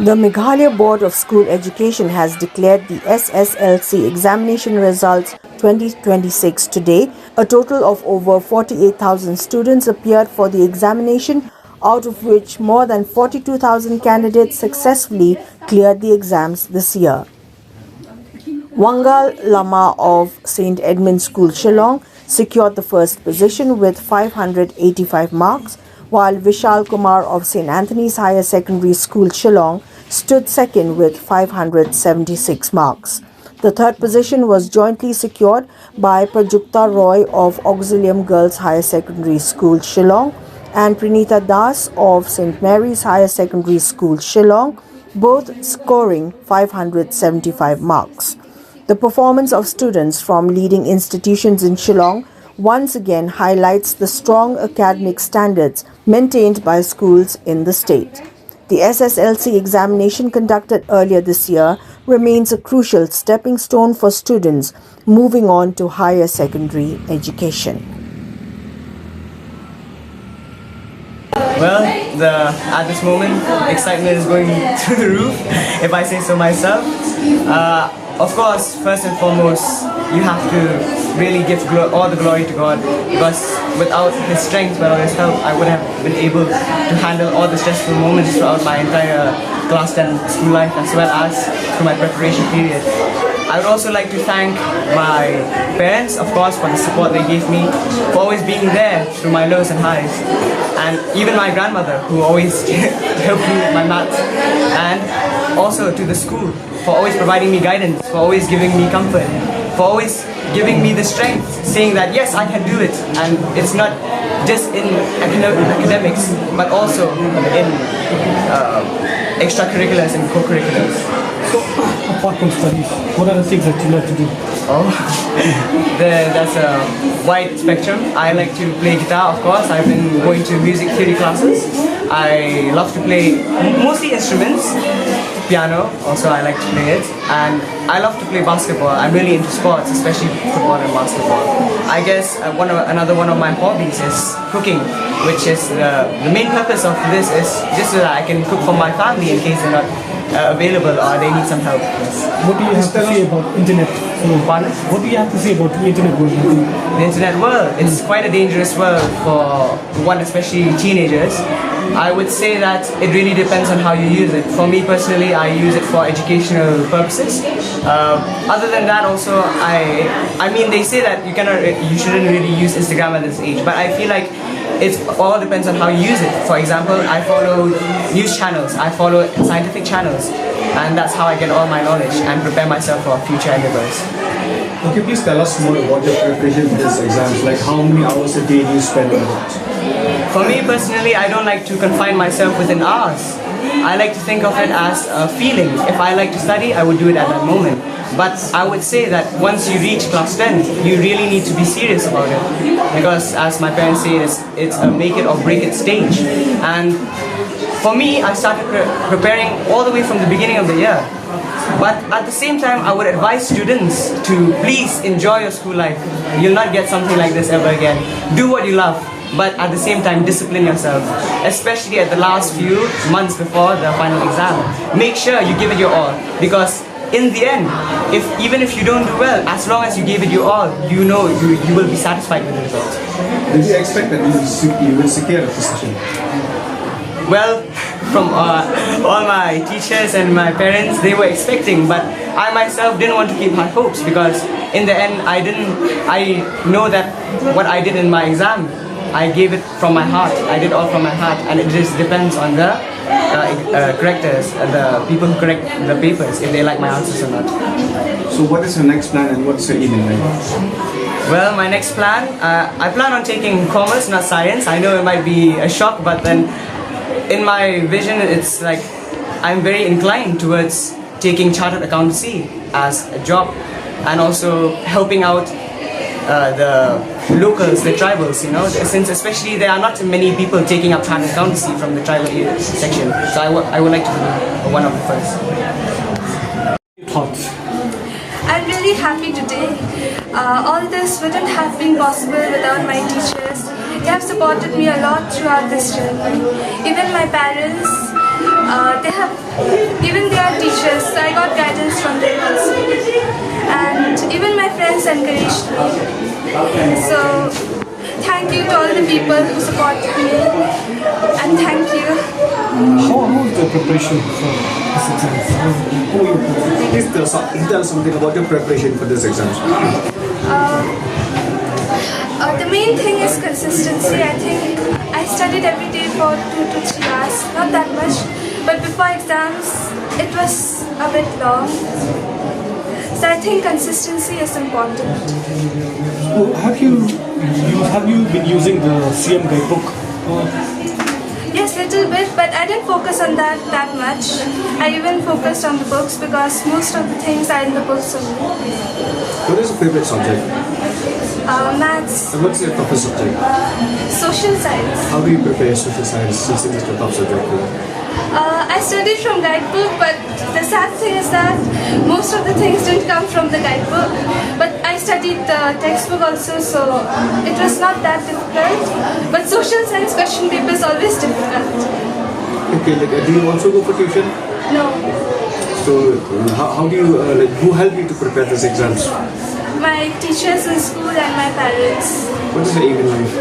The Meghalaya Board of School Education has declared the SSLC Examination Results 2026 today. A total of over 48,000 students appeared for the examination, out of which more than 42,000 candidates successfully cleared the exams this year. Wangal Lama of St. Edmund's School, Shillong, secured the first position with 585 marks, while Vishal Kumar of St. Anthony's Higher Secondary School, Shillong, stood second with 576 marks. The third position was jointly secured by Prajukta Roy of Auxilium Girls Higher Secondary School, Shillong, and Pranita Das of St. Mary's Higher Secondary School, Shillong, both scoring 575 marks. The performance of students from leading institutions in Shillong once again highlights the strong academic standards maintained by schools in the state. The SSLC examination conducted earlier this year remains a crucial stepping stone for students moving on to higher secondary education. Well, at this moment, excitement is going through the roof, if I say so myself. Of course, first and foremost, you have to really give all the glory to God, because without His strength, without His help, I would have been able to handle all the stressful moments throughout my entire class 10 school life, as well as through my preparation period. I would also like to thank my parents, of course, for the support they gave me, for always being there through my lows and highs, and even my grandmother, who always helped me with my maths, and also to the school, for always providing me guidance, for always giving me comfort, for always giving me the strength, saying that yes, I can do it, and it's not just in academics, but also in extracurriculars and co-curriculars. So, apart from studies, what are the things that you like to do? Oh, that's a wide spectrum. I like to play guitar, of course. I've been going to music theory classes. I love to play mostly instruments. Piano, also I like to play it. And I love to play basketball. I'm really into sports, especially football and basketball. I guess another one of my hobbies is cooking, which is the main purpose of this is just so that I can cook for my family in case they're not available or they need some help. Yes. What do you have to say about internet? Pardon? What do you have to say about the internet world? The internet world, it's quite a dangerous world for one, especially teenagers. I would say that it really depends on how you use it. For me personally, I use it for educational purposes. Other than that, also, I mean, they say that you shouldn't really use Instagram at this age, but I feel like it all depends on how you use it. For example, I follow news channels, I follow scientific channels, and that's how I get all my knowledge and prepare myself for future endeavors. Okay, please tell us more about your preparation for these exams. Like, how many hours a day do you spend on it? For me personally, I don't like to confine myself within hours. I like to think of it as a feeling. If I like to study, I would do it at that moment. But I would say that once you reach class 10, you really need to be serious about it. Because as my parents say, it's a make it or break it stage. And for me, I started preparing all the way from the beginning of the year. But at the same time, I would advise students to please enjoy your school life. You'll not get something like this ever again. Do what you love, but at the same time, discipline yourself, especially at the last few months before the final exam. Make sure you give it your all, because in the end, even if you don't do well, as long as you gave it your all, you know you will be satisfied with the result. Did you expect that you will secure a position? Well, from all my teachers and my parents, they were expecting, but I myself didn't want to keep high hopes, because in the end, I know that what I did in my exam, I gave it from my heart. I did all from my heart, and it just depends on the correctors, the people who correct the papers, if they like my answers or not. So what is your next plan and what's your aim in life? Well, my next plan, I plan on taking commerce, not science. I know it might be a shock, but then in my vision, it's like I'm very inclined towards taking chartered accountancy as a job, and also helping out the locals, the tribals, you know, since especially there are not many people taking up chartered accountancy from the tribal section. So I would like to be one of the first. Thoughts? I'm really happy today. All this wouldn't have been possible without my teachers. They have supported me a lot throughout this journey. Even my parents They have even their teachers. So I got guidance from them also, and even my friends encouraged me. So thank you to all the people who supported me, and thank you. How was the preparation for this exam? How were you prepared? Please tell something about your preparation for this exams. The main thing is consistency. I think I studied every day for 2 to 3 hours, not that much, but before exams it was a bit long. So I think consistency is important. Oh, have you been using the CM guidebook? Yes, little bit, but I didn't focus on that much. I even focused on the books because most of the things are in the books only. What is your favorite subject? Maths, And what's your toughest subject? social science. How do you prepare social science since it's your top subject? I studied from guidebook, but the sad thing is that most of the things didn't come from the guidebook. But I studied the textbook also, so it was not that difficult. But social science question paper is always difficult. Okay, like, do you also go for tuition? No, So how do you who helped you to prepare these exams? my teachers in school and my parents. What is your aim in life?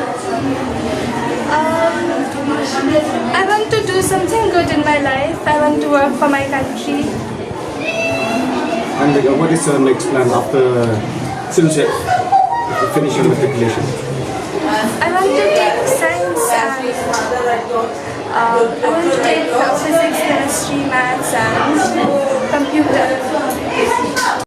I want to do something good in my life. I want to work for my country. And like, what is your next plan after since you finish your matriculation? I want to take science and I want to take physics, chemistry, maths and computer.